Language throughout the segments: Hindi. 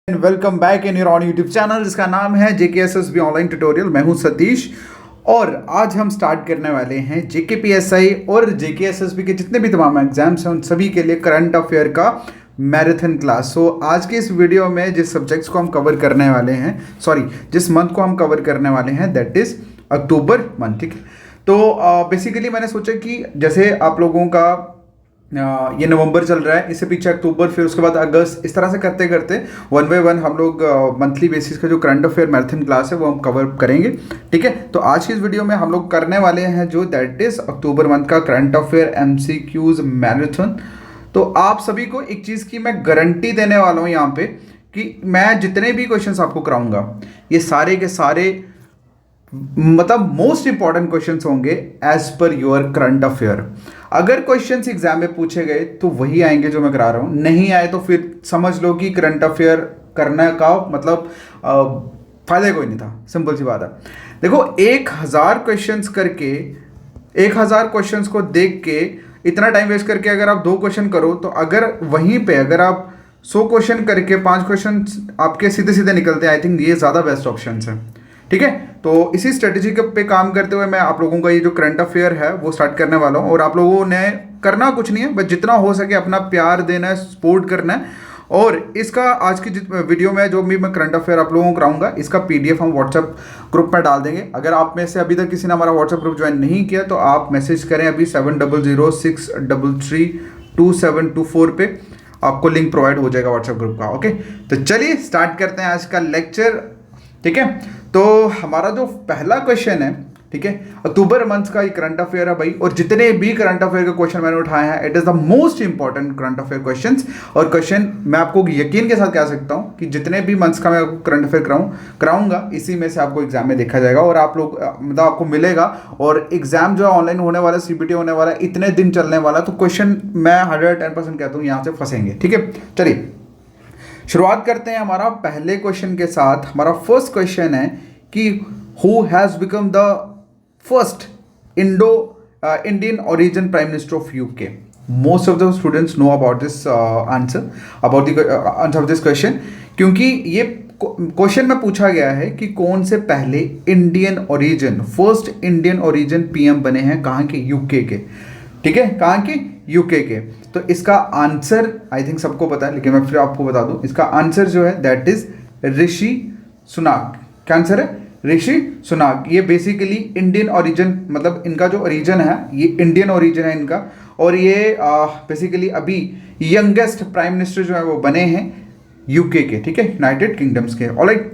Welcome back in your on YouTube channel जिसका नाम है JKSSB ऑनलाइन ट्यूटोरियल। मैं हूं सतीश और आज हम स्टार्ट करने वाले हैं JKPSI और JKSSB के जितने भी तमाम एग्जाम्स हैं उन सभी के लिए करंट अफेयर का मैराथन क्लास। सो आज के इस वीडियो में जिस सब्जेक्ट्स को हम कवर करने वाले हैं, जिस मंथ को हम कवर करने वाले हैं दैट इज अक्टूबर मंथ। ठीक है, तो बेसिकली मैंने सोचा कि जैसे आप लोगों का ये नवंबर चल रहा है, इससे पीछे अक्टूबर, फिर उसके बाद अगस्त, इस तरह से करते करते वन बाय वन हम लोग मंथली बेसिस का जो करंट अफेयर मैराथन क्लास है वो हम कवर करेंगे। ठीक है, तो आज की इस वीडियो में हम लोग करने वाले हैं जो दैट इज अक्टूबर मंथ का करंट अफेयर MCQs मैराथन। तो आप सभी को एक चीज़ की मैं गारंटी देने वाला हूँ यहाँ पे कि मैं जितने भी क्वेश्चंस आपको कराऊंगा ये सारे के सारे मतलब मोस्ट इंपॉर्टेंट क्वेश्चंस होंगे as per your current affair. अगर क्वेश्चंस एग्जाम में पूछे गए तो वही आएंगे जो मैं करा रहा हूं, नहीं आए तो फिर समझ लो कि करंट अफेयर करने का मतलब फायदा कोई नहीं था। सिंपल सी बात है। देखो 1000 क्वेश्चंस करके 1000 क्वेश्चंस को देख के इतना टाइम वेस्ट करके अगर आप 2 क्वेश्चन करो तो अगर वहीं पे अगर आप 100 क्वेश्चन करके 5 क्वेश्चन आपके सीधे सीधे निकलते हैं, आई थिंक ये ज़्यादा बेस्ट ऑप्शन है। ठीक है, तो इसी स्ट्रेटेजी के पे काम करते हुए मैं आप लोगों का ये जो करंट अफेयर है वो स्टार्ट करने वाला हूँ। और आप लोगों ने करना कुछ नहीं है, बस जितना हो सके अपना प्यार देना है, सपोर्ट करना है। और इसका आज की वीडियो में जो भी मैं करंट अफेयर आप लोगों को कराऊंगा इसका PDF हम व्हाट्सएप ग्रुप में डाल देंगे। अगर आप में से अभी तक किसी ने हमारा व्हाट्सएप ग्रुप ज्वाइन नहीं किया तो आप मैसेज करें अभी 7006332724 पे, आपको लिंक प्रोवाइड हो जाएगा व्हाट्सएप ग्रुप का। ओके, तो चलिए स्टार्ट करते हैं आज का लेक्चर। ठीक है, तो हमारा जो पहला क्वेश्चन है, ठीक है, अक्टूबर मंथ का ये करंट अफेयर है भाई। और जितने भी करंट अफेयर के क्वेश्चन मैंने उठाए हैं it is the most important current affair questions. और क्वेश्चन मैं आपको यकीन के साथ कह सकता हूं कि जितने भी मंथ्स का मैं करंट अफेयर कराऊंगा इसी में से आपको एग्जाम में देखा जाएगा और आप लोग मतलब आपको मिलेगा। और एग्जाम जो है ऑनलाइन होने वाला, CBT होने वाला, इतने दिन चलने वाला, तो क्वेश्चन मैं 110% कहता हूँ यहाँ से फंसेंगे। ठीक है, चलिए शुरुआत करते हैं हमारा पहले क्वेश्चन के साथ। हमारा फर्स्ट क्वेश्चन है कि who has become the first Indian origin prime minister of UK। Most of the students know about this answer, about the answer of this question, क्योंकि ये क्वेश्चन में पूछा गया है कि कौन से पहले फर्स्ट इंडियन ओरिजिन PM बने हैं, कहाँ के? UK के। ठीक है, कहाँ के? UK के। तो इसका आंसर आई थिंक सबको पता है, लेकिन मैं फिर आपको बता दूं। इसका आंसर जो है दैट इज ऋषि सुनाक। क्या आंसर है? ऋषि सुनाक। ये बेसिकली इंडियन ओरिजिन, मतलब इनका जो ओरिजिन है ये इंडियन ओरिजिन है इनका। और ये बेसिकली अभी यंगेस्ट प्राइम मिनिस्टर जो है वो बने हैं UK के। ठीक है, यूनाइटेड किंगडम्स के। ऑलराइट,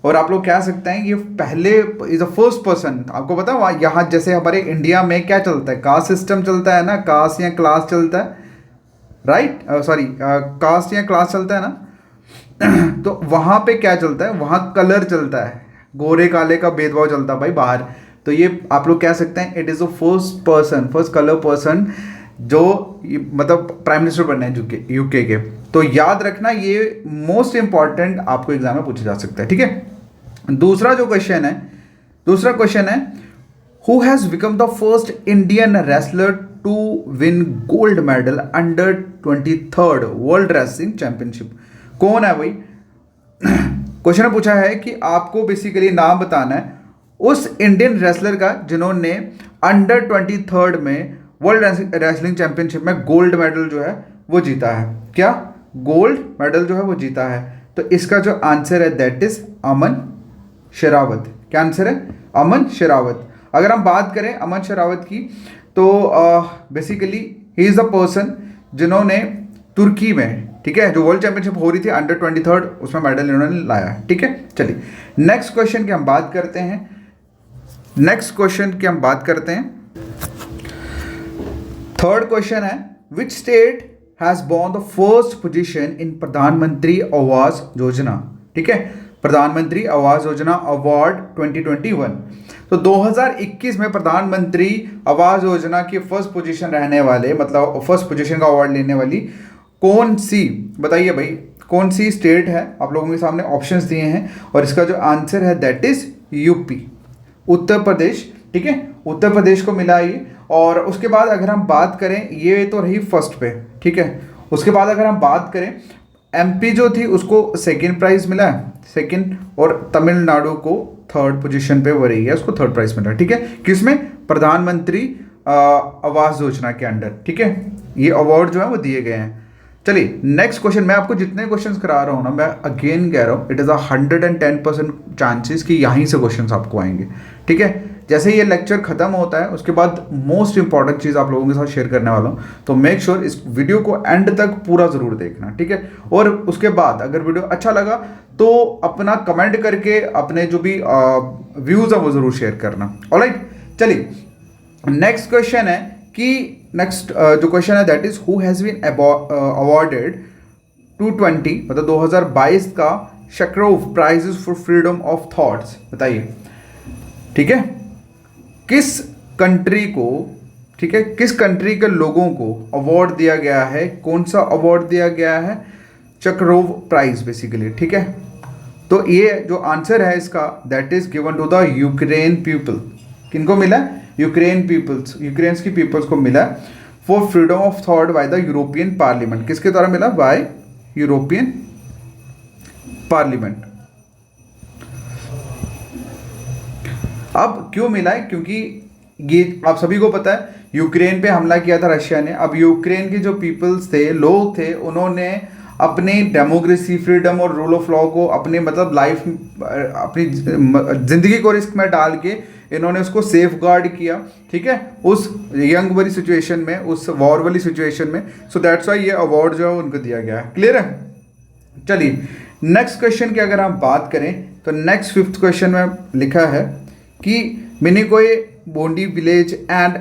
और आप लोग कह सकते हैं ये पहले इज द फर्स्ट पर्सन। आपको पता है यहाँ जैसे हमारे इंडिया में क्या चलता है, कास्ट सिस्टम चलता है ना, कास्ट या क्लास चलता है, राइट? कास्ट या क्लास चलता है ना। तो वहाँ पे क्या चलता है? वहाँ कलर चलता है, गोरे काले का भेदभाव चलता है भाई बाहर। तो ये आप लोग कह सकते हैं it is the first colour person जो मतलब प्राइम मिनिस्टर बने हैं UK के। तो याद रखना ये मोस्ट इंपॉर्टेंट आपको एग्जाम में पूछा जा सकता है। ठीक है, दूसरा क्वेश्चन है who has become the first Indian wrestler to win gold medal under 23rd world wrestling championship. कौन है भाई? क्वेश्चन में पूछा है कि आपको बेसिकली नाम बताना है उस इंडियन रेसलर का जिन्होंने अंडर 23rd में वर्ल्ड रेसलिंग चैंपियनशिप में गोल्ड मेडल जो है वो जीता है। क्या? गोल्ड मेडल जो है वो जीता है। तो इसका जो आंसर है दैट इज अमन शेरावत। क्या आंसर है? अमन शेरावत। अगर हम बात करें अमन शेरावत की तो basically he is the person जिन्होंने तुर्की में, ठीक है, जो वर्ल्ड चैंपियनशिप हो रही थी अंडर 23rd, उसमें मेडल इन्होंने लाया है। ठीक है, चलिए नेक्स्ट क्वेश्चन की हम बात करते हैं। थर्ड क्वेश्चन है which state has won the first position in प्रधानमंत्री आवास योजना। ठीक है, प्रधानमंत्री आवास योजना अवार्ड 2021। तो 2021 में प्रधानमंत्री आवास योजना की फर्स्ट पोजीशन रहने वाले, मतलब फर्स्ट पोजीशन का अवार्ड लेने वाली कौन सी, बताइए भाई कौन सी स्टेट है? आप लोगों के सामने ऑप्शंस दिए हैं और इसका जो आंसर है that is UP, Uttar Pradesh. ठीक है, उत्तर प्रदेश को मिला ये। और उसके बाद अगर हम बात करें, ये तो रही फर्स्ट पे, ठीक है। उसके बाद अगर हम बात करें एमपी जो थी उसको सेकंड प्राइज मिला है, सेकंड, और तमिलनाडु को थर्ड पोजीशन पे वो रही है, उसको थर्ड प्राइज मिला, ठीक है। किसमें? प्रधानमंत्री आवास योजना के अंडर, ठीक है। ये अवार्ड जो है वो दिए गए हैं। चलिए नेक्स्ट क्वेश्चन। मैं आपको जितने क्वेश्चंस करा रहा हूँ ना, मैं अगेन कह रहा हूँ, इट इज़ 110% चांसेस कि यहीं से क्वेश्चंस आपको आएंगे, ठीक है। जैसे ही ये लेक्चर खत्म होता है उसके बाद मोस्ट इंपॉर्टेंट चीज़ आप लोगों के साथ शेयर करने वाला हूँ, तो मेक श्योर इस वीडियो को एंड तक पूरा ज़रूर देखना, ठीक है। और उसके बाद अगर वीडियो अच्छा लगा तो अपना कमेंट करके अपने जो भी व्यूज़ है वो ज़रूर शेयर करना। ऑलराइट, चलिए नेक्स्ट क्वेश्चन है कि नेक्स्ट जो क्वेश्चन है that is who has been awarded 220 मतलब 2022 का Sakharov prizes for freedom of thoughts, बताइए, ठीक है। किस कंट्री को, ठीक है, किस कंट्री के लोगों को अवार्ड दिया गया है, कौन सा अवार्ड दिया गया है? चक्रोव प्राइज बेसिकली, ठीक है। तो ये जो आंसर है इसका that is given to the Ukraine people. किनको मिला? यूक्रेन पीपल्स, यूक्रेन की पीपल्स को मिला for freedom of thought by the European Parliament. किसके द्वारा मिला? By European Parliament. अब क्यों मिला है? क्योंकि ये आप सभी को पता है यूक्रेन पे हमला किया था रशिया ने। अब यूक्रेन के जो पीपल्स थे, लोग थे, उन्होंने अपनी डेमोक्रेसी, फ्रीडम और रूल ऑफ लॉ को अपने मतलब लाइफ, अपनी ज़िंदगी को रिस्क में डाल के इन्होंने उसको सेफ गार्ड किया, ठीक है, उस यंग वाली सिचुएशन में, उस वॉर वाली सिचुएशन में। सो दैट्स वाई ये अवार्ड जो है उनको दिया गया है। क्लियर है? चलिए नेक्स्ट क्वेश्चन की अगर हम बात करें तो नेक्स्ट 5th क्वेश्चन में लिखा है कि मिनिकोय बोंडी विलेज एंड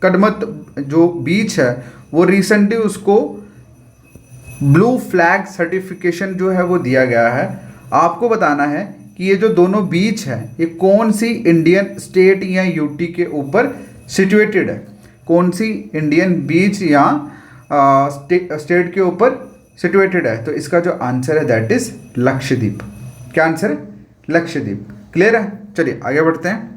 कदमत जो बीच है वो रिसेंटली उसको ब्लू फ्लैग सर्टिफिकेशन जो है वो दिया गया है। आपको बताना है कि ये जो दोनों बीच है ये कौन सी इंडियन स्टेट या यूटी के ऊपर सिचुएटेड है, कौन सी इंडियन बीच या स्टेट के ऊपर सिचुएटेड है। तो इसका जो आंसर है दैट इज लक्षद्वीप। क्या आंसर है? लक्षद्वीप। क्लियर है? चलिए आगे बढ़ते हैं।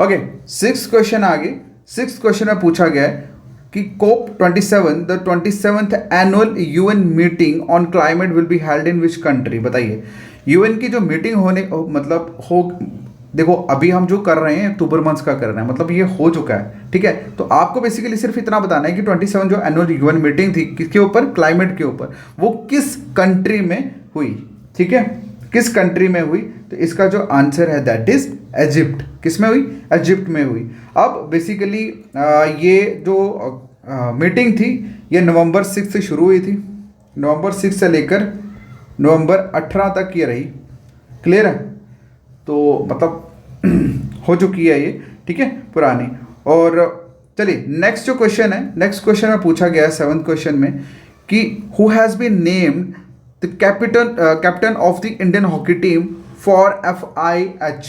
ओके, 6th क्वेश्चन आगे। 6th क्वेश्चन में पूछा गया है कि COP27 the 27th annual UN meeting on climate will be held in which country. बताइए, यूएन की जो मीटिंग मतलब हो, देखो अभी हम जो कर रहे हैं अक्टूबर मंथ का कर रहे हैं, मतलब ये हो चुका है, ठीक है। तो आपको बेसिकली सिर्फ इतना बताना है कि 27 जो एनुअल यूएन मीटिंग थी किसके ऊपर? क्लाइमेट के ऊपर। वो किस कंट्री में हुई, ठीक है, किस कंट्री में हुई? तो इसका जो आंसर है दैट इज इजिप्ट। किस में हुई? इजिप्ट में हुई। अब बेसिकली ये जो मीटिंग थी ये नवंबर 6 से शुरू हुई थी, नवंबर 6 से लेकर नवंबर 18 तक ये रही। क्लियर है? तो मतलब हो चुकी है ये, ठीक है, पुरानी। और चलिए नेक्स्ट जो क्वेश्चन है, नेक्स्ट क्वेश्चन में पूछा गया है 7th क्वेश्चन में कि who has been named the captain of the Indian hockey team for FIH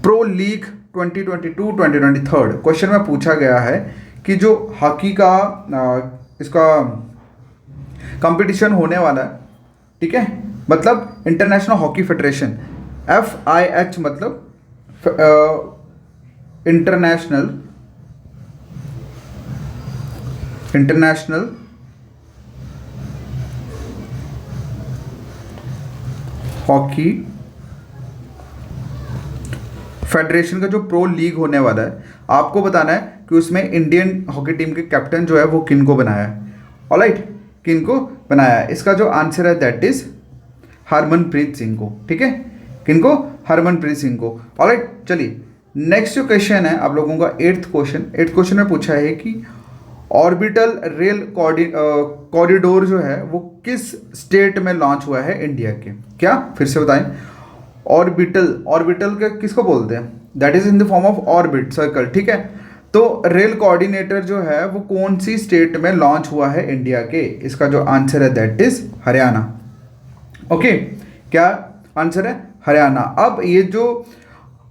pro league 2022-2023। Question में पूछा गया है कि जो हॉकी का इसका कंपटीशन होने वाला है, ठीक है, मतलब इंटरनेशनल हॉकी फेडरेशन, FIH मतलब इंटरनेशनल हॉकी फेडरेशन का जो प्रो लीग होने वाला है, आपको बताना है कि उसमें इंडियन हॉकी टीम के कैप्टन जो है वो किनको बनाया है। ऑलराइट, किनको बनाया है? इसका जो आंसर है दैट इज हरमनप्रीत सिंह को, ठीक है, किनको? हरमनप्रीत सिंह को। ऑलराइट, चलिए नेक्स्ट जो क्वेश्चन है आप लोगों का 8th क्वेश्चन। 8th क्वेश्चन में पूछा है कि ऑर्बिटल रेल कॉरिडोर जो है वो किस स्टेट में लॉन्च हुआ है इंडिया के? क्या? फिर से बताएं। ऑर्बिटल के किसको बोलते हैं? That is in the form of orbit circle, ठीक है। तो रेल कोऑर्डिनेटर जो है वो कौन सी स्टेट में लॉन्च हुआ है इंडिया के? इसका जो आंसर है दैट इज हरियाणा। ओके, क्या आंसर है? हरियाणा। अब ये जो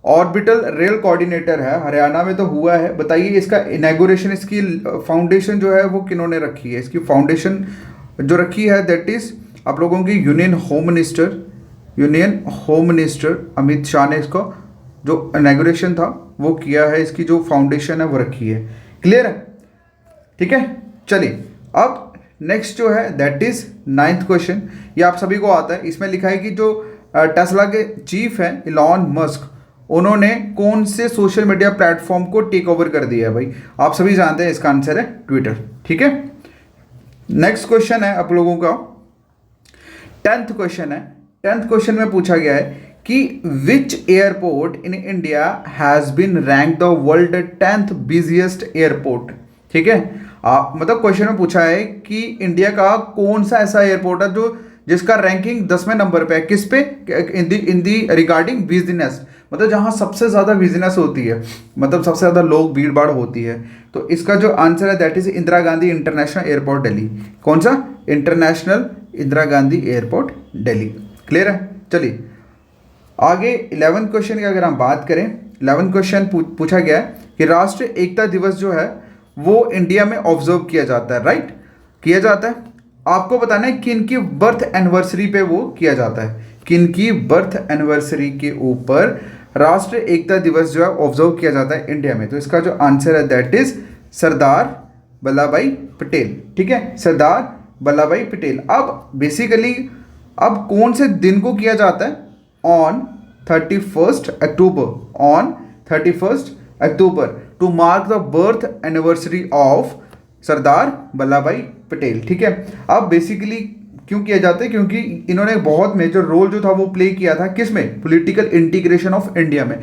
ऑर्बिटल रेल कोऑर्डिनेटर है हरियाणा में तो हुआ है, बताइए इसका इनॉग्रेशन, इसकी फाउंडेशन जो है वो किन्होंने रखी है? इसकी फाउंडेशन जो रखी है दैट इज आप लोगों की union home minister Amit Shah ने इसको जो इनॉग्रेशन था वो किया है, इसकी जो फाउंडेशन है वो रखी है। क्लियर है? ठीक है, चलिए अब नेक्स्ट जो है दैट इज 9th क्वेश्चन, ये आप सभी को आता है। इसमें लिखा है कि जो टेस्ला के चीफ हैं इलॉन मस्क, उन्होंने कौन से सोशल मीडिया प्लेटफॉर्म को टेक ओवर कर दिया है भाई? आप सभी जानते हैं, इसका आंसर है ट्विटर। ठीक है, नेक्स्ट क्वेश्चन है आप लोगों का 10th क्वेश्चन है। 10th क्वेश्चन में पूछा गया है कि which airport in India has been rank the world 10th busiest airport. ठीक है, मतलब क्वेश्चन में पूछा है कि इंडिया का कौन सा ऐसा एयरपोर्ट है जो जिसका रैंकिंग 10वें नंबर पे है, किस पे? इन दी रिगार्डिंग बिजनेस, मतलब जहां सबसे ज्यादा बिजनेस होती है, मतलब सबसे ज्यादा लोग भीड़ भाड़ होती है। तो इसका जो आंसर है that is Indira Gandhi international airport Delhi. कौन सा? International Indira Gandhi airport Delhi. Clear है? चलिए आगे 11th क्वेश्चन की अगर हम बात करें, 11th क्वेश्चन पूछा गया है कि राष्ट्रीय एकता दिवस जो है वो इंडिया में ऑब्जर्व किया जाता है, राइट? किया जाता है। आपको बताना है किन की बर्थ एनिवर्सरी पे वो किया जाता है, किन की बर्थ एनिवर्सरी के ऊपर राष्ट्रीय एकता दिवस जो है ऑब्जर्व किया जाता है इंडिया में। तो इसका जो आंसर है दैट इज सरदार वल्लभ भाई पटेल। ठीक है, सरदार वल्लभ भाई पटेल। अब बेसिकली अब कौन से दिन को किया जाता है? On 31st October, on 31st October to mark the birth anniversary of Sardar Vallabh bhai Patel. ठीक है, अब बेसिकली क्यों किया जाता है? क्योंकि इन्होंने बहुत मेजर रोल जो था वो प्ले किया था किसमें? पॉलिटिकल इंटीग्रेशन ऑफ इंडिया में,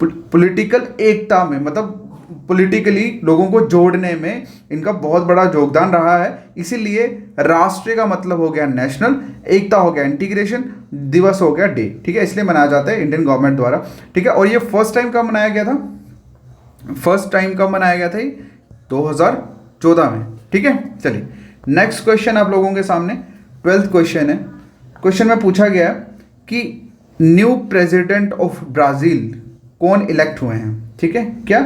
पॉलिटिकल एकता में, मतलब पॉलिटिकली लोगों को जोड़ने में इनका बहुत बड़ा योगदान रहा है। इसीलिए राष्ट्रीय का मतलब हो गया नेशनल, एकता हो गया इंटीग्रेशन, दिवस हो गया डे। ठीक है, इसलिए मनाया जाता है इंडियन गवर्नमेंट द्वारा। ठीक है, और ये फर्स्ट टाइम कब मनाया गया था? फर्स्ट टाइम कब मनाया गया था? 2014 में। ठीक है, चलिए नेक्स्ट क्वेश्चन आप लोगों के सामने 12th क्वेश्चन है। क्वेश्चन में पूछा गया कि न्यू प्रेसिडेंट ऑफ ब्राज़ील कौन इलेक्ट हुए हैं? ठीक है, क्या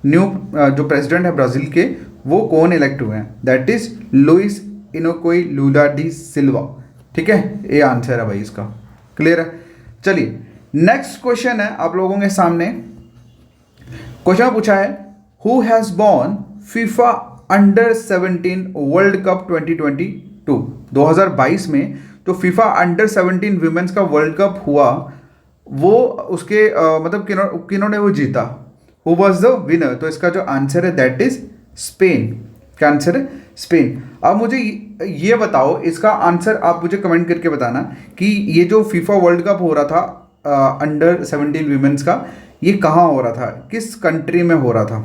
न्यू जो प्रेसिडेंट है ब्राज़ील के वो कौन इलेक्ट हुए हैं? That is Luiz Inacio Lula da Silva. ठीक है, ये आंसर है भाई इसका। क्लियर है? चलिए नेक्स्ट क्वेश्चन है आप लोगों के सामने। क्वेश्चन पूछा है who has von FIFA under 17 world cup 2022। 2022 में जो फीफा अंडर 17 विमेंस का वर्ल्ड कप हुआ वो उसके मतलब किन्होंने वो जीता? Who was the winner? तो इसका जो आंसर है दैट इज स्पेन। क्या आंसर है? स्पेन। अब मुझे ये बताओ, इसका आंसर आप मुझे कमेंट करके बताना कि ये जो फीफा वर्ल्ड कप हो रहा था अंडर 17 विमेंस का, ये कहाँ हो रहा था, किस कंट्री में हो रहा था?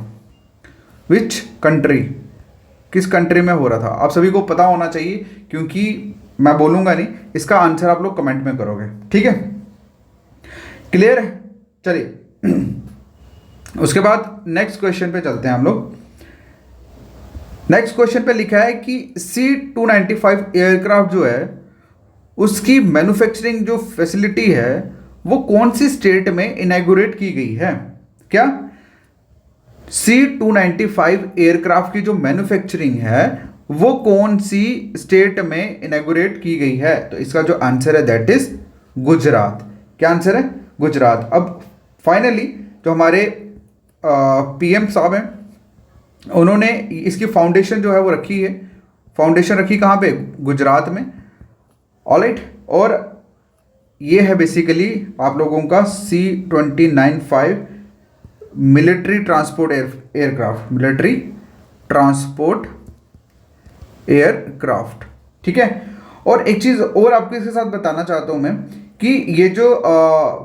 विच कंट्री, किस कंट्री में हो रहा था? आप सभी को पता होना चाहिए क्योंकि मैं बोलूँगा नहीं, इसका आंसर आप लोग कमेंट में करोगे। ठीक है, क्लियर है? चलिए उसके बाद नेक्स्ट क्वेश्चन पे चलते हैं हम लोग। नेक्स्ट क्वेश्चन पे लिखा है कि C-295 एयरक्राफ्ट जो है उसकी मैन्युफैक्चरिंग जो फैसिलिटी है वो कौन सी स्टेट में इनॉग्रेट की गई है? क्या C-295 एयरक्राफ्ट की जो मैन्युफैक्चरिंग है वो कौन सी स्टेट में इनॉग्रेट की गई है? तो इसका जो आंसर है दैट इज गुजरात। क्या आंसर है? गुजरात। अब फाइनली जो हमारे PM साहब हैं उन्होंने इसकी फाउंडेशन जो है वो रखी है। फाउंडेशन रखी कहाँ पे? गुजरात में। ऑलराइट, और ये है बेसिकली आप लोगों का C-295 military transport aircraft, military transport aircraft. ठीक है, और एक चीज़ और आपको इसके साथ बताना चाहता हूँ मैं कि ये जो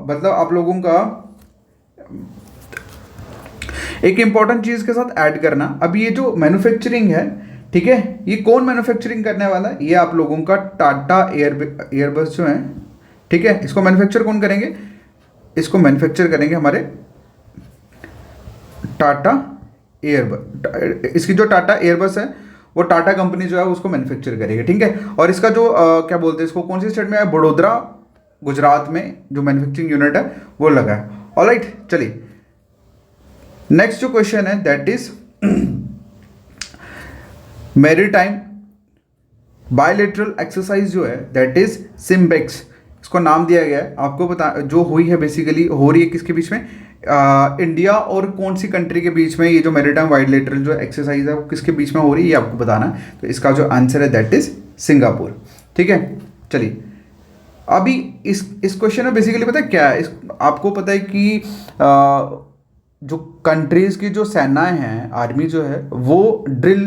मतलब आप लोगों का एक इंपॉर्टेंट चीज़ के साथ ऐड करना, अब ये जो मैन्युफैक्चरिंग है, ठीक है, ये कौन मैन्युफैक्चरिंग करने वाला है? ये आप लोगों का टाटा एयरबस जो है। ठीक है, इसको मैन्युफैक्चर कौन करेंगे? इसको मैन्युफैक्चर करेंगे हमारे टाटा एयरबस। इसकी जो टाटा एयरबस है वो टाटा कंपनी जो है उसको मैन्युफैक्चर करेगी। ठीक है, और इसका जो क्या बोलते हैं इसको, कौन सी स्टेट में है? बड़ोदरा, गुजरात में जो मैन्युफैक्चरिंग यूनिट है वो लगा है। ऑलराइट, चलिए नेक्स्ट जो क्वेश्चन है that is maritime bilateral exercise जो है दैट इज सिम्बेक्स। इसको नाम दिया गया है, आपको बता जो हुई है बेसिकली हो रही है किसके बीच में? इंडिया और कौन सी कंट्री के बीच में ये जो मैरीटाइम बायलैटरल जो एक्सरसाइज है वो किसके बीच में हो रही है, ये आपको बताना है। तो इसका जो आंसर है दैट इज सिंगापुर। ठीक है, चलिए अभी इस क्वेश्चन में बेसिकली पता है क्या है, आपको पता है कि जो कंट्रीज़ की जो सेनाएं हैं, आर्मी जो है वो ड्रिल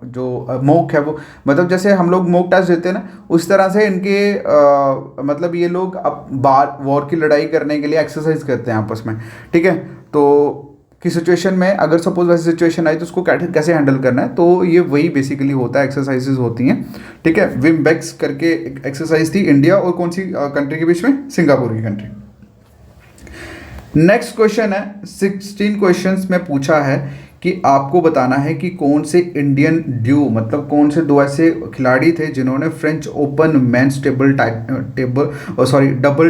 जो मॉक है वो, मतलब जैसे हम लोग मॉक टेस्ट देते हैं ना, उस तरह से इनके मतलब ये लोग अब बार वॉर की लड़ाई करने के लिए एक्सरसाइज करते हैं आपस में। ठीक है, तो की सिचुएशन में अगर सपोज वैसी सिचुएशन आई तो उसको कैसे हैंडल करना है, तो ये वही बेसिकली होता है, एक्सरसाइजेज होती हैं। ठीक है, विम बेक्स करके एक्सरसाइज थी इंडिया और कौन सी कंट्री के बीच में, सिंगापुर की कंट्री। नेक्स्ट क्वेश्चन है 16 क्वेश्चंस में पूछा है कि आपको बताना है कि कौन से इंडियन ड्यू, मतलब कौन से दो ऐसे खिलाड़ी थे जिन्होंने French open men's double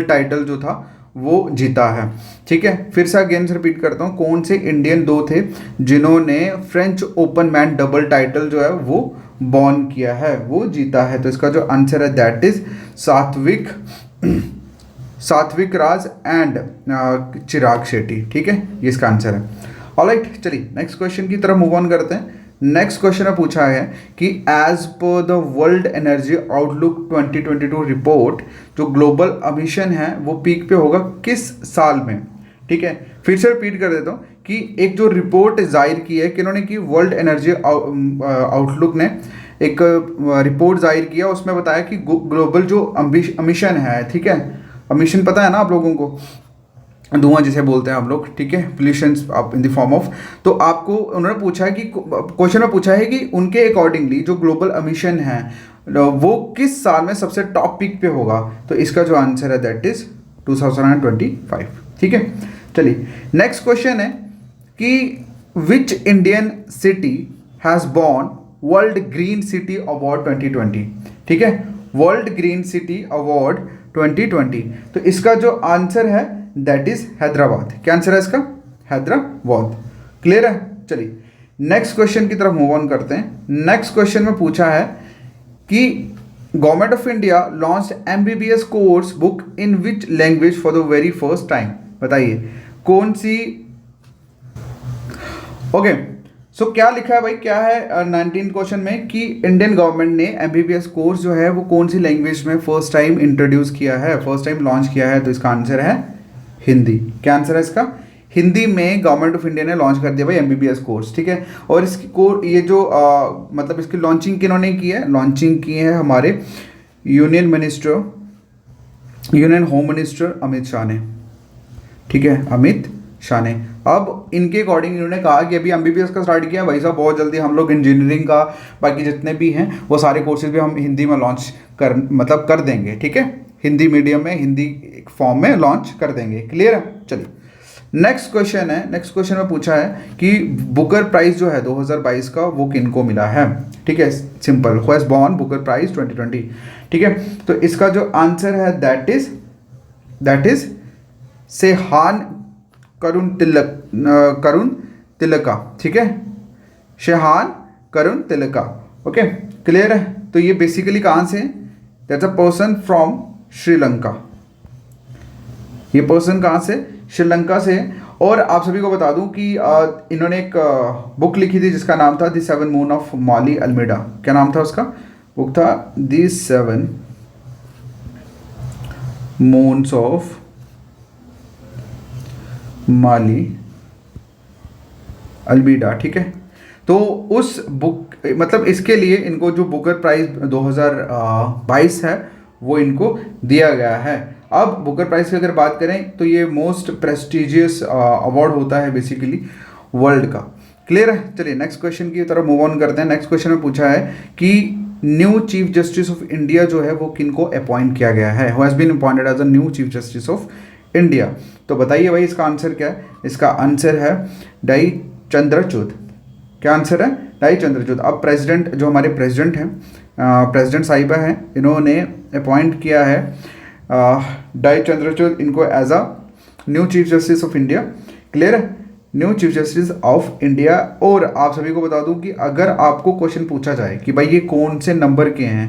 title जो था वो जीता है। ठीक है, फिर से अगेन रिपीट करता हूँ, कौन से इंडियन दो थे जिन्होंने French open man double title जो है वो बॉर्न किया है, वो जीता है। तो इसका जो आंसर है दैट इज सात्विक राज एंड चिराग शेट्टी। ठीक है, ये इसका आंसर है। ऑलराइट, चलिए नेक्स्ट क्वेश्चन की तरफ मूव ऑन करते हैं। नेक्स्ट क्वेश्चन में पूछा है कि as per the world energy outlook 2022 report, जो ग्लोबल एमिशन है वो पीक पे होगा किस साल में। ठीक है, फिर से रिपीट कर देता हूँ कि एक जो रिपोर्ट जाहिर की है किन्होंने की, वर्ल्ड एनर्जी आउटलुक ने एक रिपोर्ट जाहिर किया, उसमें बताया कि ग्लोबल जो एमिशन है, ठीक है, एमिशन पता है ना आप लोगों को, धुआं जिसे बोलते हैं हम लोग, ठीक है, पोल्यूशन आप इन द फॉर्म ऑफ, तो आपको उन्होंने पूछा है कि क्वेश्चन में पूछा है कि उनके अकॉर्डिंगली जो ग्लोबल एमिशन है वो किस साल में सबसे टॉप पीक पे होगा। तो इसका जो आंसर है दैट इज 2025। ठीक है, चलिए नेक्स्ट क्वेश्चन है कि which Indian city has won world green city award 2020। ठीक है, वर्ल्ड ग्रीन सिटी अवार्ड 2020। तो इसका जो आंसर है दैट इज हैदराबाद। क्या आंसर है इसका, हैदराबाद। क्लियर है, चलिए नेक्स्ट क्वेश्चन की तरफ मूव ऑन करते हैं। नेक्स्ट क्वेश्चन में पूछा है कि government of India launch MBBS course book in which language for the very first time. बताइए कौन सी। ओके, सो क्या लिखा है भाई, क्या है 19 क्वेश्चन में कि इंडियन गवर्नमेंट ने MBBS कोर्स जो है वो कौन सी लैंग्वेज में फर्स्ट टाइम इंट्रोड्यूस किया है, फर्स्ट टाइम लॉन्च किया है। तो इसका आंसर है हिंदी। क्या आंसर है इसका, हिंदी में गवर्नमेंट ऑफ इंडिया ने लॉन्च कर दिया भाई MBBS कोर्स। ठीक है, और इसकी ये जो मतलब इसकी लॉन्चिंग किन्होंने की है, लॉन्चिंग की है हमारे union home minister Amit Shah ने। ठीक है, अमित शाह ने। अब इनके अकॉर्डिंग इन्होंने कहा कि अभी MBBS का स्टार्ट किया भाई साहब, बहुत जल्दी हम लोग इंजीनियरिंग का बाकी जितने भी हैं वो सारे कोर्सेज भी हम हिंदी में लॉन्च कर देंगे। ठीक है, हिंदी मीडियम में, हिंदी फॉर्म में लॉन्च कर देंगे। क्लियर है, चलिए नेक्स्ट क्वेश्चन है। नेक्स्ट क्वेश्चन में पूछा है कि बुकर प्राइज जो है 2022 का वो किनको मिला है। ठीक है, simple, who has won Booker prize 2020। ठीक है, तो इसका जो आंसर है that is Shehan Karunatilaka. ठीक है, Shehan Karunatilaka. Okay, clear है। तो ये बेसिकली कहाँ से, that's a person from Sri Lanka. ये पर्सन कहाँ से, श्रीलंका से। और आप सभी को बता दूं कि इन्होंने एक बुक लिखी थी जिसका नाम था the 7 moon of Maali Almeida. क्या नाम था उसका, बुक था the 7 moons of Maali Almeida. ठीक है, तो उस बुक मतलब इसके लिए इनको जो बुकर प्राइज 2022 है वो इनको दिया गया है। अब बुकर प्राइज की अगर बात करें तो ये मोस्ट प्रेस्टिजियस अवार्ड होता है बेसिकली वर्ल्ड का। क्लियर है, चलिए नेक्स्ट क्वेश्चन की तरफ मूव ऑन करते हैं। नेक्स्ट क्वेश्चन में पूछा है कि new chief justice of India जो है वो किनको अपॉइंट किया गया है, who has been appointed as a new chief justice of India. तो बताइए भाई इसका आंसर क्या है। इसका आंसर है डाई चंद्रचूड। क्या आंसर है, डाई चंद्रचूड। अब प्रेसिडेंट जो हमारे प्रेसिडेंट हैं, प्रेसिडेंट साहिबा हैं, इन्होंने अपॉइंट किया है डाई चंद्रचूड इनको as a new chief justice of India. Clear है, new chief justice of India. और आप सभी को बता दूं कि अगर आपको क्वेश्चन पूछा जाए कि भाई ये कौन से नंबर के हैं,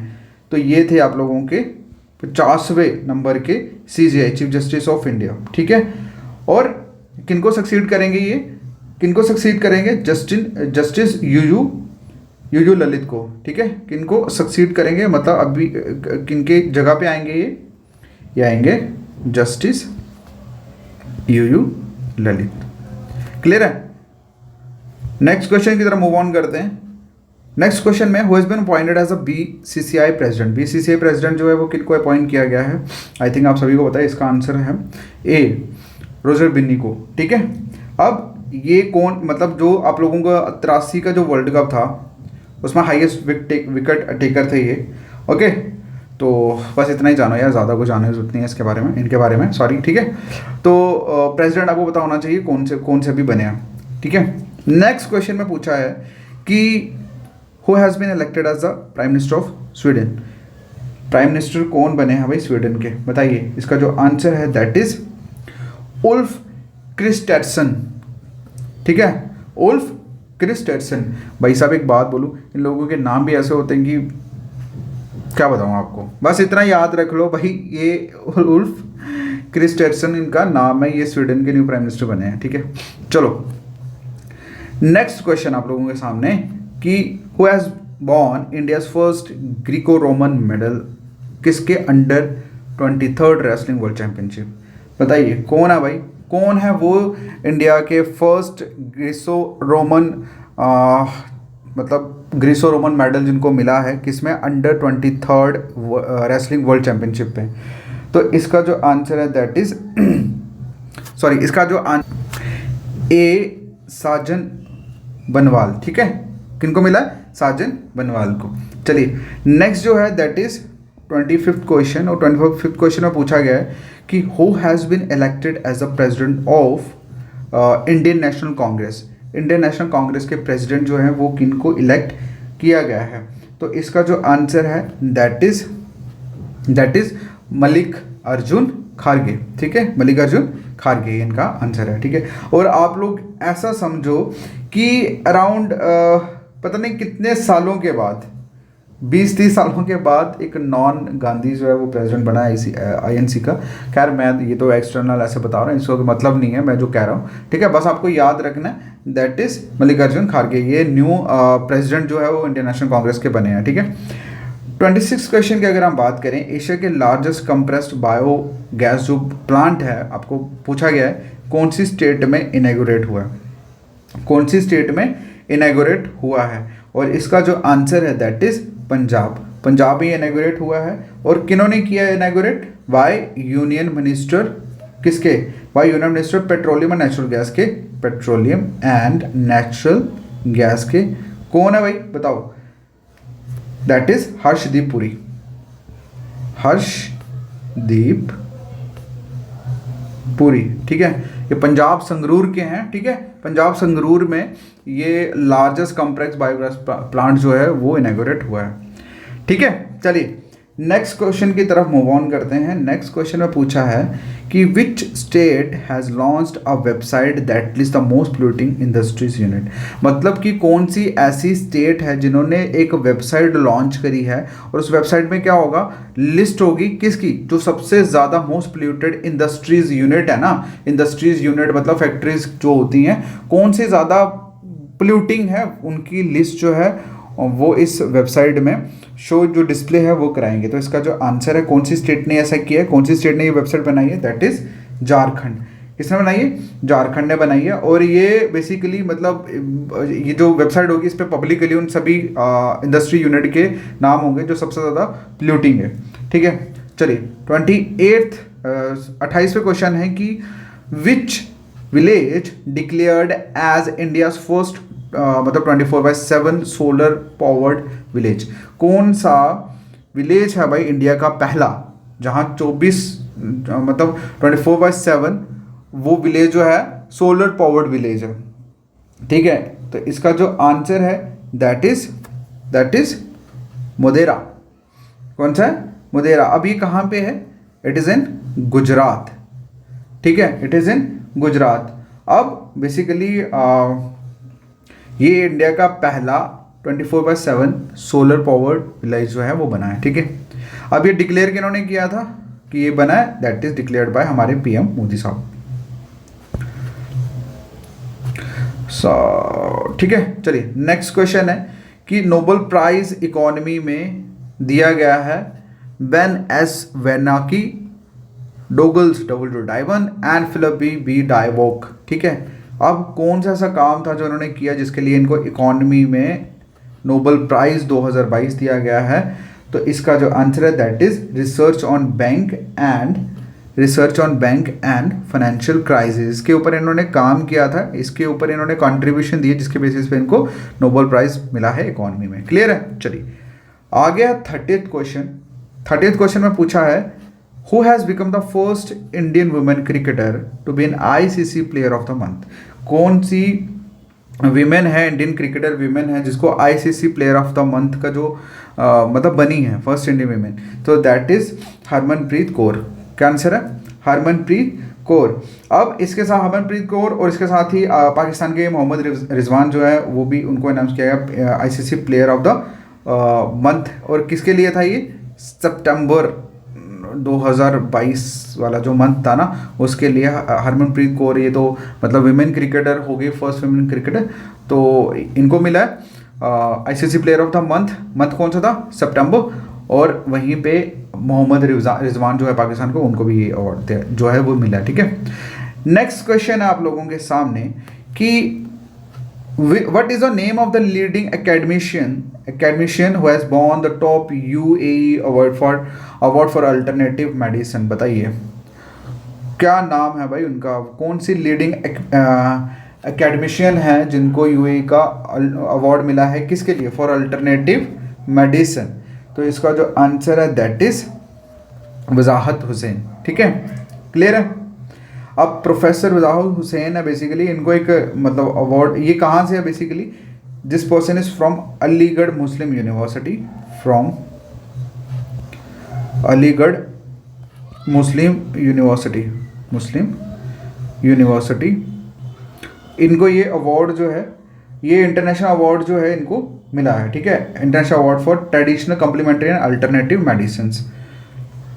तो ये थे आप लोगों के 50वें नंबर के CJI chief justice of India. ठीक है, और किनको सक्सीड करेंगे ये, किनको सक्सीड करेंगे, जस्टिस यूयू ललित को, ठीक है, किनको सक्सीड करेंगे, मतलब अभी किनके जगह पे आएंगे ये आएंगे जस्टिस यूयू ललित। क्लियर है? नेक्स्ट क्वेश्चन की तरफ मूव ऑन करते हैं। नेक्स्ट क्वेश्चन में who has been appointed as a BCCI president, BCCI president जो है वो किनको अपॉइंट किया गया है, आई थिंक आप सभी को पता है, इसका आंसर है ए रोजर बिन्नी को, ठीक है। अब ये कौन, मतलब जो आप लोगों का 83 का जो वर्ल्ड कप था उसमें हाईएस्ट विकेट टेकर थे ये, ओके। तो बस इतना ही जानो यार, ज़्यादा कुछ जानने की जरूरत नहीं है इसके बारे में, इनके बारे में, सॉरी, ठीक है। तो प्रेसिडेंट आपको पता होना चाहिए कौन से भी बने हैं, ठीक है। नेक्स्ट क्वेश्चन में पूछा है कि who has been elected as the prime minister of Sweden, prime minister कौन बने हैं भाई स्वीडन के, बताइए। इसका जो आंसर है दैट इज उल्फ क्रिस्टेटसन, ठीक है, उल्फ क्रिस्टेटसन। भाई साहब एक बात बोलूँ, इन लोगों के नाम भी ऐसे होते हैं कि क्या बताऊँ आपको, बस इतना याद रख लो भाई, ये उल्फ क्रिस्टेटसन इनका नाम है, ये स्वीडन के न्यू प्राइम मिनिस्टर बने हैं, ठीक है। चलो नेक्स्ट क्वेश्चन आप लोगों के सामने कि who has won India's first Greco Roman medal, किसके under 23rd wrestling world championship, बताइए कौन है भाई, कौन है वो इंडिया के फर्स्ट ग्रीसो रोमन मतलब ग्रीसो रोमन मेडल जिनको मिला है, किसमें, under 23rd wrestling world championship पे। तो इसका जो आंसर है दैट इज सॉरी, इसका जो ए साजन बनवाल, ठीक है, किनको मिला है, साजन बनवाल को। चलिए नेक्स्ट जो है दैट इज 25th क्वेश्चन, और 25th क्वेश्चन में पूछा गया है कि who has been elected as a president of Indian National Congress, Indian National Congress के प्रेसिडेंट जो हैं वो किनको इलेक्ट किया गया है। तो इसका जो आंसर है दैट इज मल्लिक अर्जुन खारगे, ठीक है, मल्लिक अर्जुन खारगे इनका आंसर है, ठीक है। और आप लोग ऐसा समझो कि अराउंड पता नहीं कितने सालों के बाद, 20-30 सालों के बाद एक नॉन गांधी जो है वो प्रेसिडेंट बना है INC का। खैर मैं ये तो एक्सटर्नल ऐसे बता रहा हूँ, इसका मतलब नहीं है मैं जो कह रहा हूँ, ठीक है, बस आपको याद रखना है दैट इज मल्लिकार्जुन खड़गे, ये न्यू प्रेसिडेंट जो है वो इंडियन नेशनल कांग्रेस के बने हैं, ठीक है। 26 क्वेश्चन की अगर हम बात करें, एशिया के लार्जेस्ट कंप्रेस्ड बायो गैस जो प्लांट है, आपको पूछा गया है कौन सी स्टेट में इनैगोरेट हुआ है, कौन सी स्टेट में इनैगोरेट हुआ है, और इसका जो आंसर है दैट इज पंजाब में इनैगोरेट हुआ है। और किन्होंने किया इनैगोरेट, वाई यूनियन मिनिस्टर, किसके, by union minister petroleum and natural gas के, पेट्रोलियम एंड नेचुरल गैस के, कौन है भाई बताओ, दैट इज हर्षदीप पुरी, हर्षदीप पुरी, ठीक है। ये पंजाब संगरूर के हैं, ठीक है, पंजाब संगरूर में ये लार्जेस्ट कॉम्प्लेक्स बायोगैस प्लांट जो है वो इनैगोरेट हुआ है, ठीक है। चलिए नेक्स्ट क्वेश्चन की तरफ मूव ऑन करते हैं। नेक्स्ट क्वेश्चन में पूछा है कि which state has launched a website that list the most polluting industries unit, मतलब कि कौन सी ऐसी स्टेट है जिन्होंने एक वेबसाइट लॉन्च करी है, और उस वेबसाइट में क्या होगा, लिस्ट होगी किसकी, जो सबसे ज़्यादा मोस्ट पोल्यूटेड इंडस्ट्रीज यूनिट है ना, इंडस्ट्रीज यूनिट मतलब फैक्ट्रीज जो होती हैं, कौन सी ज़्यादा पोल्यूटिंग है उनकी लिस्ट जो है वो इस वेबसाइट में शो जो डिस्प्ले है वो कराएंगे। तो इसका जो आंसर है, कौन सी स्टेट ने ऐसा किया है, कौन सी स्टेट ने ये वेबसाइट बनाई है, दैट इज झारखंड। किसने बनाई है, झारखंड ने बनाई है। और ये बेसिकली मतलब ये जो वेबसाइट होगी इस पर पब्लिकली उन सभी इंडस्ट्री यूनिट के नाम होंगे जो सबसे ज़्यादा पोल्यूटिंग है, ठीक है। चलिए 28वें क्वेश्चन है कि which village declared as India's first मतलब 24/7 सोलर पावर्ड विलेज, कौन सा विलेज है भाई इंडिया का पहला जहां 24 मतलब 24/7 वो विलेज जो है सोलर पावर्ड विलेज है, ठीक है। तो इसका जो आंसर है दैट इज मोदेरा। कौन सा है, मोदेरा। अब ये कहाँ पे है, इट इज़ इन गुजरात, ठीक है, इट इज़ इन गुजरात। अब बेसिकली ये इंडिया का पहला 24/7 सोलर पावर्ड विलेज जो है वो बना है, ठीक है। अब ये डिक्लेयर किन्होंने किया था कि ये बना है, दैट इज डिक्लेयर्ड बाय हमारे PM मोदी साहब। ठीक है, चलिए नेक्स्ट क्वेश्चन है कि नोबेल प्राइज इकोनॉमी में दिया गया है Ben S Bernanke, Douglas W Diamond and Philip B Dybvig. ठीक है, अब कौन सा ऐसा काम था जो उन्होंने किया जिसके लिए इनको इकोनॉमी में नोबेल प्राइज 2022 दिया गया है? तो इसका जो आंसर है that is research on bank and financial crisis के ऊपर इन्होंने काम किया था, इसके ऊपर इन्होंने कंट्रीब्यूशन दिए जिसके बेसिस पे इनको नोबेल प्राइज मिला है इकोनॉमी में। क्लियर है? चलिए आ गया 30th क्वेश्चन। 30th क्वेश्चन में पूछा है who has become the first Indian women cricketer to be an ICC player of the month? कौन सी विमेन है, इंडियन क्रिकेटर विमेन है जिसको ICC player of the month का जो मतलब बनी है फर्स्ट इंडियन विमेन? तो दैट इज हरमनप्रीत कौर। क्या आंसर है? हरमनप्रीत कौर। अब इसके साथ हरमनप्रीत कौर और इसके साथ ही पाकिस्तान के मोहम्मद रिजवान जो है वो भी उनको अनाउंस किया गया ICC player of the month. और किसके लिए था ये? सितंबर 2022 वाला जो मंथ था ना उसके लिए हरमनप्रीत कौर, ये तो मतलब विमेन क्रिकेटर हो गई, फर्स्ट विमेन क्रिकेटर, तो इनको मिला है ICC player of the month कौन सा था? सितंबर। और वहीं पे मोहम्मद रिजवान जो है पाकिस्तान को, उनको भी ये अवार्ड जो है वो मिला। ठीक है, नेक्स्ट क्वेश्चन है आप लोगों के सामने कि what is the name of the leading academician who has won the top UAE award for alternative medicine? बताइए क्या नाम है भाई उनका? कौन सी लीडिंग एकेडमिशियन है जिनको यूएई का अवार्ड मिला है? किसके लिए? For alternative medicine. तो इसका जो आंसर है दैट इज वजाहत हुसैन। ठीक है, क्लियर है? अब प्रोफेसर वजाहत हुसैन है बेसिकली, इनको एक मतलब अवार्ड, ये कहाँ से है basically? This person is from Aligarh Muslim university, from Aligarh Muslim university. इनको ये अवार्ड जो है, ये इंटरनेशनल अवार्ड जो है इनको मिला है। ठीक है, international award for traditional complementary and alternative medicine.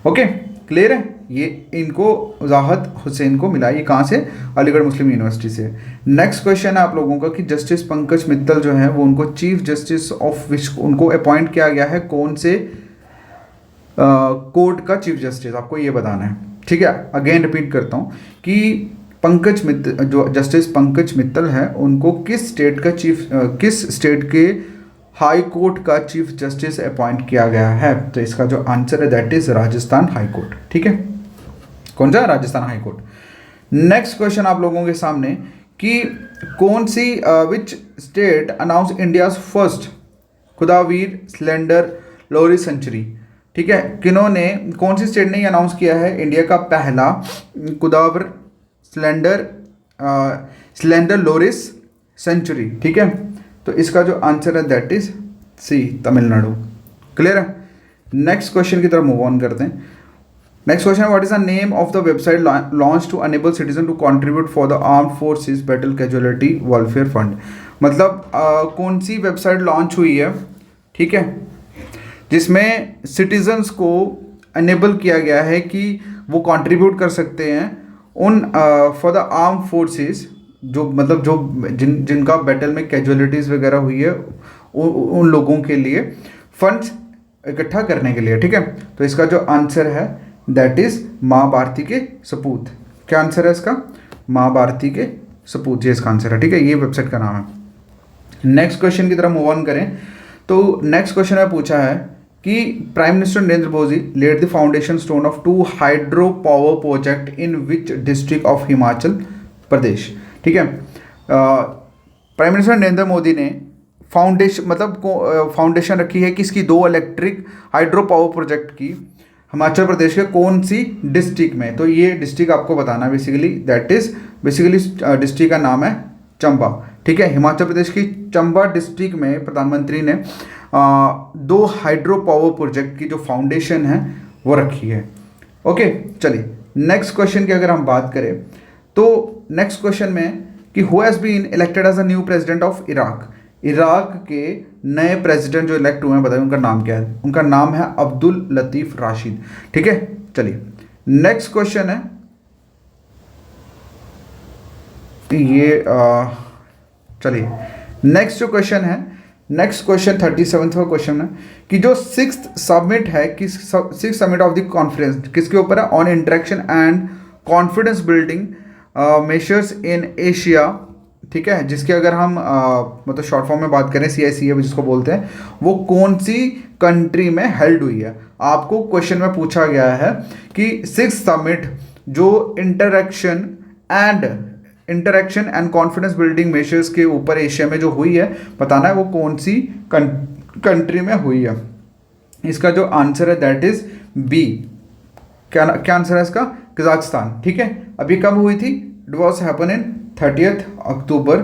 Okay, clear है? ये इनको वजाहत हुसैन को मिला। ये कहाँ से? अलीगढ़ मुस्लिम यूनिवर्सिटी से। नेक्स्ट क्वेश्चन है आप लोगों का कि जस्टिस पंकज मित्तल जो है वो उनको चीफ जस्टिस ऑफ विच उनको अपॉइंट किया गया है, कौन से कोर्ट का चीफ जस्टिस? आपको ये बताना है। ठीक है, अगेन रिपीट करता हूँ कि जो जस्टिस पंकज मित्तल है उनको किस स्टेट के हाई कोर्ट का चीफ जस्टिस अपॉइंट किया गया है? तो इसका जो आंसर है that is Rajasthan high court. ठीक है, कौन सा? Rajasthan high court. Next question आप लोगों के सामने कि कौन सी which state announce India's first खुदावीर सिलेंडर लोरी सेंचुरी? ठीक है, किन्होंने, कौन सी स्टेट ने ये अनाउंस किया है इंडिया का पहला खुदावर सिलेंडर लोरिस सेंचुरी? ठीक है, तो इसका जो आंसर है that is C, Tamil Nadu. Clear है? नेक्स्ट क्वेश्चन की तरफ मूव ऑन करते हैं। Next question, what is the name of the website launch to enable citizen to contribute for the armed forces battle casualty welfare fund? मतलब कौन सी वेबसाइट लॉन्च हुई है, ठीक है, जिसमें सिटीजन्स को अनेबल किया गया है कि वो कंट्रीब्यूट कर सकते हैं उन फॉर द आर्म फोर्सेस, जो मतलब जो जिनका बैटल में कैजुअलिटीज़ वगैरह हुई है उन लोगों के लिए फंड्स इकट्ठा करने के लिए। ठीक है, तो इसका जो आंसर है दैट इज माँ भारती के सपूत। क्या आंसर है इसका? माँ भारती के सपूत, ये इसका आंसर है। ठीक है, ये वेबसाइट का नाम है। नेक्स्ट क्वेश्चन की तरफ मूव ऑन करें तो नेक्स्ट क्वेश्चन में पूछा है कि prime minister Narendra Modi laid the foundation stone of 2 hydro power project in which district of Himachal Pradesh? ठीक है, प्राइम मिनिस्टर नरेंद्र मोदी ने फाउंडेशन रखी है किसकी? 2 इलेक्ट्रिक हाइड्रो पावर प्रोजेक्ट की हिमाचल प्रदेश के कौन सी डिस्ट्रिक्ट में? तो ये डिस्ट्रिक्ट आपको बताना है basically, that is basically district का नाम है चंबा। ठीक है, हिमाचल प्रदेश की चंबा डिस्ट्रिक्ट में प्रधानमंत्री ने 2 हाइड्रो पावर प्रोजेक्ट की जो फाउंडेशन है वो रखी है। ओके, चलिए नेक्स्ट क्वेश्चन की अगर हम बात करें तो नेक्स्ट क्वेश्चन में कि who has been elected as a new president of Iraq? Iraq के नए प्रेसिडेंट जो इलेक्ट हुए हैं, बताइए उनका नाम क्या है? उनका नाम है अब्दुल लतीफ़ राशिद। ठीक है, चलिए नेक्स्ट क्वेश्चन है ये चलिए नेक्स्ट जो क्वेश्चन है, नेक्स्ट क्वेश्चन 37वां क्वेश्चन है कि जो सिक्स्थ समिट है, six summit of the conference किसके ऊपर है? On interaction and confidence building measures in Asia, ठीक है, जिसके अगर हम मतलब शॉर्ट फॉर्म में बात करें CICA जिसको बोलते हैं, वो कौन सी कंट्री में हेल्ड हुई है? आपको क्वेश्चन में पूछा गया है कि सिक्स समिट जो interaction and confidence building measures के ऊपर एशिया में जो हुई है, बताना है वो कौन सी कंट्री में हुई है। इसका जो आंसर है दैट इज बी। क्या आंसर है इसका? कजाकिस्तान। ठीक है, अभी कब हुई थी? इट वॉज हैपन इन 30 अक्टूबर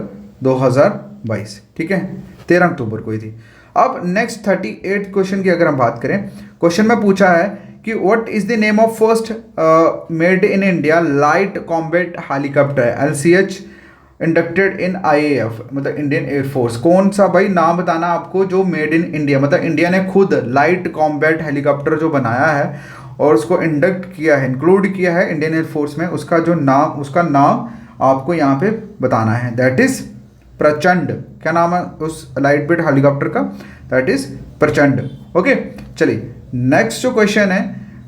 2022। ठीक है, 13 अक्टूबर को हुई थी। अब नेक्स्ट 38 क्वेश्चन की अगर हम बात करें, क्वेश्चन में पूछा है कि what is the name of first made in India light combat helicopter LCH inducted in IAF, मतलब इंडियन एयरफोर्स। कौन सा भाई नाम बताना आपको जो मेड इन इंडिया, मतलब इंडिया ने खुद लाइट कॉम्बैट हेलीकॉप्टर जो बनाया है और उसको इंडक्ट किया है, इंक्लूड किया है इंडियन एयरफोर्स में, उसका जो नाम, उसका नाम आपको यहाँ पे बताना है। दैट इज प्रचंड। क्या नाम है उस लाइट वेट हेलीकॉप्टर का? दैट इज प्रचंड। ओके, चलिए नेक्स्ट जो क्वेश्चन है,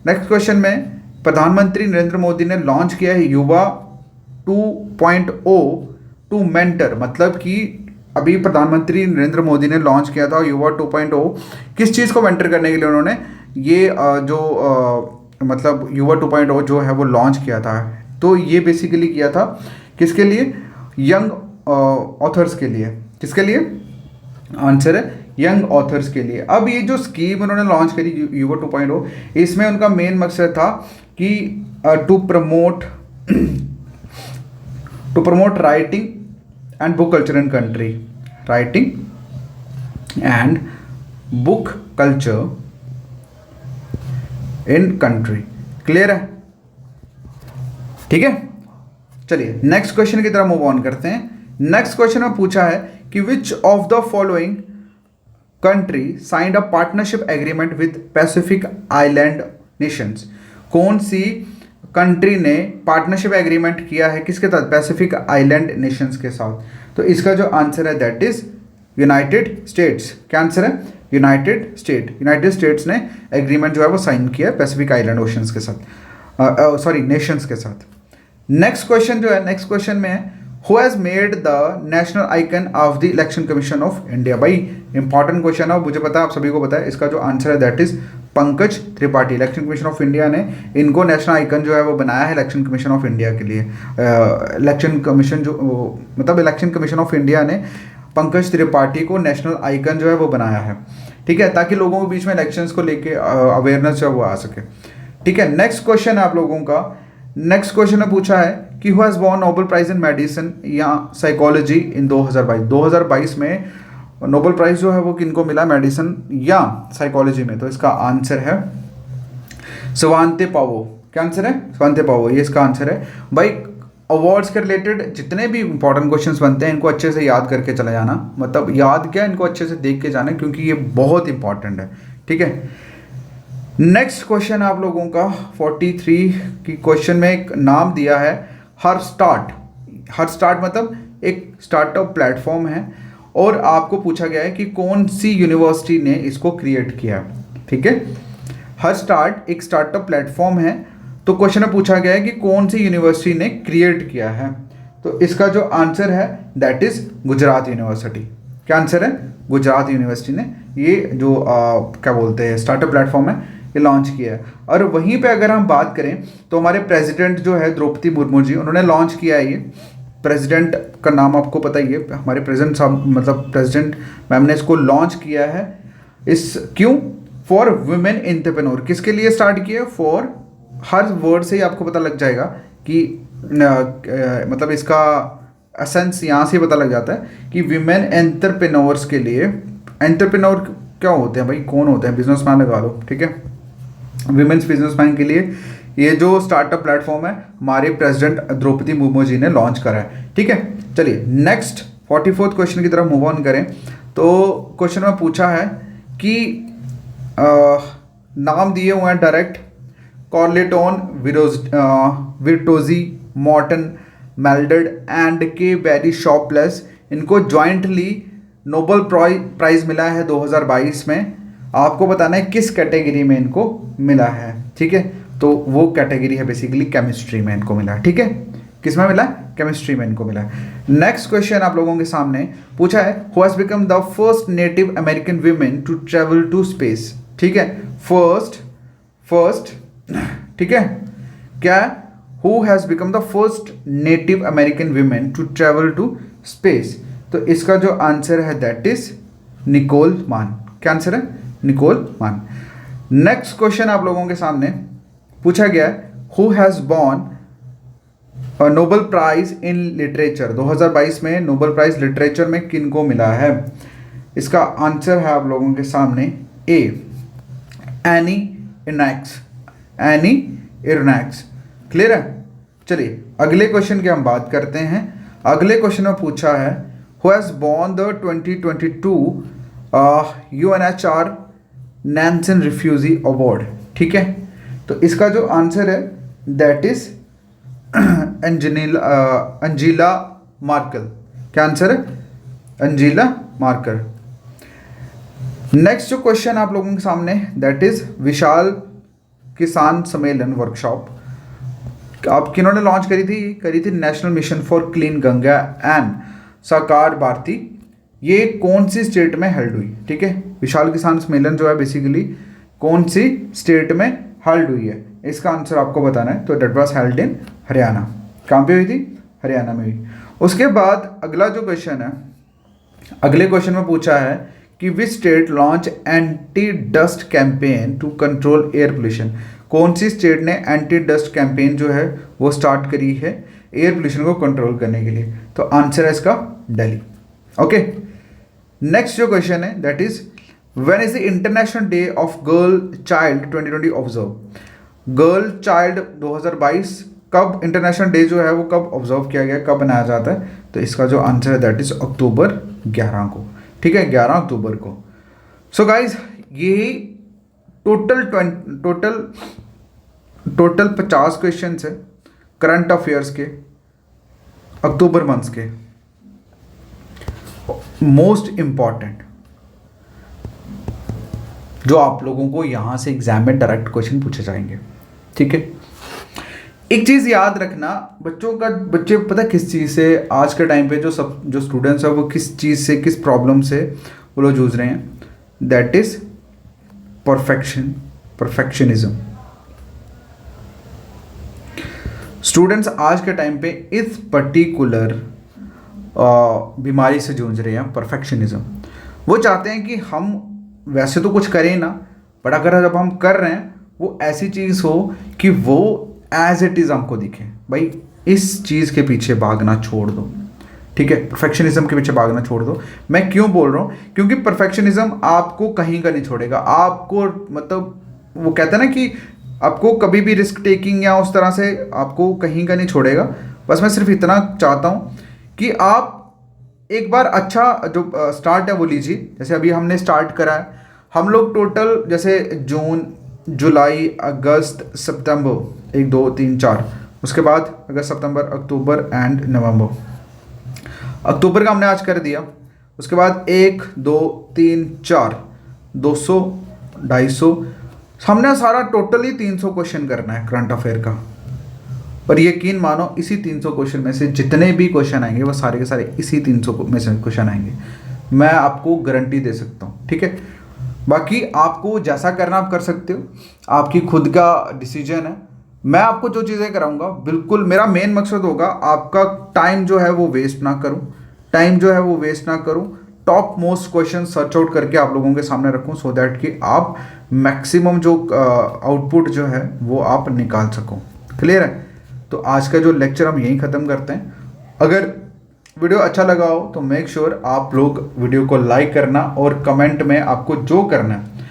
नेक्स्ट क्वेश्चन में प्रधानमंत्री नरेंद्र मोदी ने लॉन्च किया है युवा 2.0 टू मेंटर, मतलब कि अभी प्रधानमंत्री नरेंद्र मोदी ने लॉन्च किया था युवा 2.0 किस चीज़ को मेंटर करने के लिए उन्होंने ये मतलब युवा 2.0 जो है वो लॉन्च किया था। तो ये बेसिकली किया था किसके लिए? यंग ऑथर्स के लिए। किसके लिए? आंसर है यंग ऑथर्स के लिए। अब ये जो स्कीम उन्होंने लॉन्च करी युवा 2.0, इसमें उनका मेन मकसद था कि to promote writing and book culture in country, writing and book culture in country. Clear है? ठीक है, चलिए नेक्स्ट क्वेश्चन की तरफ मूव ऑन करते हैं। नेक्स्ट क्वेश्चन में पूछा है कि which of the following country signed a partnership agreement with Pacific island Nations? कौन सी कंट्री ने पार्टनरशिप एग्रीमेंट किया है किसके साथ? पैसिफिक आइलैंड नेशंस के साथ। तो इसका जो आंसर है दैट इज यूनाइटेड स्टेट्स। क्या आंसर है? यूनाइटेड स्टेट्स ने एग्रीमेंट जो है वो साइन किया पैसिफिक आइलैंड ओशंस के साथ, सॉरी नेशंस के साथ। नेक्स्ट क्वेश्चन जो है, नेक्स्ट क्वेश्चन में है who has made the national icon of the election commission of India? भाई इंपॉर्टेंट क्वेश्चन है, मुझे पता है आप सभी को पता है। इसका जो आंसर है that is Pankaj Tripathi. Election commission of India ने इनको नेशनल आइकन जो है वो बनाया है इलेक्शन कमीशन ऑफ इंडिया के लिए। इलेक्शन कमीशन जो मतलब इलेक्शन कमीशन ऑफ इंडिया ने पंकज त्रिपाठी को नेशनल आइकन जो है वो बनाया है। ठीक है, ताकि लोगों के बीच में इलेक्शंस को लेके अवेयरनेस जो है वो आ सके। ठीक है, नेक्स्ट क्वेश्चन है आप लोगों का। नेक्स्ट क्वेश्चन में पूछा है कि who has won Nobel prize in medicine या साइकोलॉजी इन 2022 में नोबेल प्राइज जो है वो किनको मिला? मेडिसिन या साइकोलॉजी में। तो इसका आंसर है स्वांते पावो। क्या आंसर है? स्वांते पावो, ये इसका आंसर है। भाई अवार्ड्स के रिलेटेड जितने भी इंपॉर्टेंट क्वेश्चंस बनते हैं इनको अच्छे से याद करके चले जाना, मतलब याद क्या, इनको अच्छे से देख के जाना, क्योंकि ये बहुत इंपॉर्टेंट है। ठीक है, नेक्स्ट क्वेश्चन आप लोगों का 43 की क्वेश्चन में एक नाम दिया है हर स्टार्ट मतलब एक स्टार्टअप प्लेटफॉर्म है और आपको पूछा गया है कि कौन सी यूनिवर्सिटी ने इसको क्रिएट किया। ठीक है, हर स्टार्ट एक स्टार्टअप प्लेटफॉर्म है, तो क्वेश्चन में पूछा गया है कि कौन सी यूनिवर्सिटी ने क्रिएट किया है। तो इसका जो आंसर है दैट इज गुजरात यूनिवर्सिटी। क्या आंसर है? गुजरात यूनिवर्सिटी ने ये जो क्या बोलते हैं स्टार्टअप प्लेटफॉर्म है ये लॉन्च किया है। और वहीं पे अगर हम बात करें तो हमारे प्रेसिडेंट जो है द्रौपदी मुर्मू जी, उन्होंने लॉन्च किया है ये। प्रेसिडेंट का नाम आपको पता ही है, हमारे प्रेसिडेंट साहब मतलब प्रेसिडेंट मैम ने इसको लॉन्च किया है। इस क्यों? For women entrepreneur. किसके लिए स्टार्ट किया? फॉर, हर वर्ड से ही आपको पता लग जाएगा कि मतलब इसका एसेंस यहाँ से पता लग जाता है कि विमेन एंटरप्रेन्योर्स के लिए। एंटरप्रेन्योर क्या होते हैं भाई? कौन होते हैं? बिजनेसमैन लगा लो। ठीक है, विमेंस बिजनेसमैन के लिए ये जो स्टार्टअप प्लेटफॉर्म है हमारे प्रेसिडेंट द्रौपदी मुर्मू जी ने लॉन्च करा है। ठीक है, चलिए नेक्स्ट 44th क्वेश्चन की तरफ मूव ऑन करें। तो क्वेश्चन में पूछा है कि नाम दिए हुए हैं डायरेक्ट, कॉर्लेटोन, विर्टोजी, मॉर्टन, मेल्डेड एंड के वेरी शॉपलेस इनको जॉइंटली नोबेल प्राइज मिला है 2022 में। आपको बताना है किस कैटेगरी में इनको मिला है, ठीक है। तो वो कैटेगरी है बेसिकली केमिस्ट्री में इनको मिला है, ठीक है। किस में मिला है? केमिस्ट्री में इनको मिला है। नेक्स्ट क्वेश्चन आप लोगों के सामने पूछा है, who has become the first native American women to travel to space, ठीक है। फर्स्ट ठीक है, क्या? Who has become the first native American women to travel to space. तो इसका जो आंसर है दैट इज निकोल मान। क्या आंसर है? निकोल मान। नेक्स्ट क्वेश्चन आप लोगों के सामने पूछा गया है, who has won Nobel prize in literature. 2022 में नोबेल प्राइज लिटरेचर में किनको मिला है? इसका आंसर है आप लोगों के सामने ए, एनी इरनैक्स। क्लियर है? चलिए अगले क्वेश्चन की हम बात करते हैं। अगले क्वेश्चन में पूछा है, who has won the 2022 UNHR Nansen refugee award, ठीक है। तो इसका जो आंसर है दैट इज अंजीला मार्कल। क्या आंसर है? Angela Merkel. नेक्स्ट जो क्वेश्चन आप लोगों के सामने दैट इज विशाल किसान सम्मेलन वर्कशॉप आप किन्होंने लॉन्च करी थी national mission for clean Ganga and साकार भारती। ये कौन सी स्टेट में हेल्ड हुई, ठीक है। विशाल किसान सम्मेलन जो है बेसिकली कौन सी स्टेट में हेल्ड हुई है, इसका आंसर आपको बताना है। तो that was held in Haryana. कहाँ पे हुई थी? हरियाणा में हुई। उसके बाद अगला जो क्वेश्चन है, अगले क्वेश्चन में पूछा है कि which state launch anti dust campaign to control air pollution. कौन सी स्टेट ने एंटी डस्ट कैंपेन जो है वो स्टार्ट करी है एयर पोल्यूशन को कंट्रोल करने के लिए? तो आंसर है इसका दिल्ली। ओके, नेक्स्ट जो क्वेश्चन है that is when is the international day of girl child 2020 observe. Girl child 2022 कब इंटरनेशनल डे जो है वो कब ऑब्जर्व किया गया, कब बनाया जाता है? तो इसका जो आंसर है दैट इज अक्टूबर 11 को, ठीक है, 11 अक्टूबर को। सो गाइज ये टोटल 50 क्वेश्चन है करंट अफेयर्स के अक्टूबर मंथ के, मोस्ट इंपॉर्टेंट, जो आप लोगों को यहां से एग्जाम में डायरेक्ट क्वेश्चन पूछे जाएंगे, ठीक है। एक चीज याद रखना, बच्चे पता किस चीज से आज के टाइम पे जो स्टूडेंट्स है वो किस चीज से, किस प्रॉब्लम से वो लोग जूझ रहे हैं, दैट इज परफेक्शनिज्म। स्टूडेंट्स आज के टाइम पे इस पर्टिकुलर बीमारी से जूझ रहे हैं, परफेक्शनिज्म। वो चाहते हैं कि हम वैसे तो कुछ करें ना, बट अगर जब हम कर रहे हैं वो ऐसी चीज़ हो कि वो एज इट इज़ हमको दिखे। भाई इस चीज़ के पीछे भागना छोड़ दो, ठीक है, परफेक्शनिज्म के पीछे भागना छोड़ दो। मैं क्यों बोल रहा हूँ? क्योंकि परफेक्शनिज्म आपको कहीं का नहीं छोड़ेगा। आपको मतलब वो कहता है ना कि आपको कभी भी रिस्क टेकिंग या उस तरह से आपको कहीं का नहीं छोड़ेगा। बस मैं सिर्फ इतना चाहता हूँ कि आप एक बार अच्छा जो स्टार्ट है वो लीजिए। जैसे अभी हमने स्टार्ट करा है, हम लोग टोटल जैसे जून, जुलाई, अगस्त, सितंबर 1 2 3 4, उसके बाद अगस्त, सितंबर, अक्टूबर एंड नवंबर। अक्टूबर का हमने आज कर दिया। उसके बाद 1 2 3 4 200 250 हमने सारा टोटली 300 क्वेश्चन करना है करंट अफेयर का। और यकीन मानो इसी 300 क्वेश्चन में से जितने भी क्वेश्चन आएंगे वो सारे के सारे इसी 300 में से क्वेश्चन आएंगे। मैं आपको गारंटी दे सकता हूँ, ठीक है। बाकी आपको जैसा करना आप कर सकते हो, आपकी खुद का डिसीजन है। मैं आपको जो चीज़ें कराऊंगा बिल्कुल मेरा मेन मकसद होगा आपका टाइम जो है वो वेस्ट ना करूं, top most question search out करके आप लोगों के सामने रखूं, सो दैट कि आप मैक्सिमम जो आउटपुट जो है वो आप निकाल सको। क्लियर है? तो आज का जो लेक्चर हम यहीं ख़त्म करते हैं। अगर वीडियो अच्छा लगा हो तो मेक श्योर आप लोग वीडियो को लाइक करना और कमेंट में आपको जो करना है,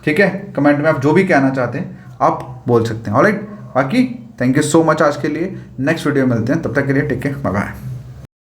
ठीक है, कमेंट में आप जो भी कहना चाहते हैं आप बोल सकते हैं। ऑलराइट, बाकी थैंक यू सो मच आज के लिए। नेक्स्ट वीडियो में मिलते हैं, तब तक के लिए टेक केयर, बाय बाय।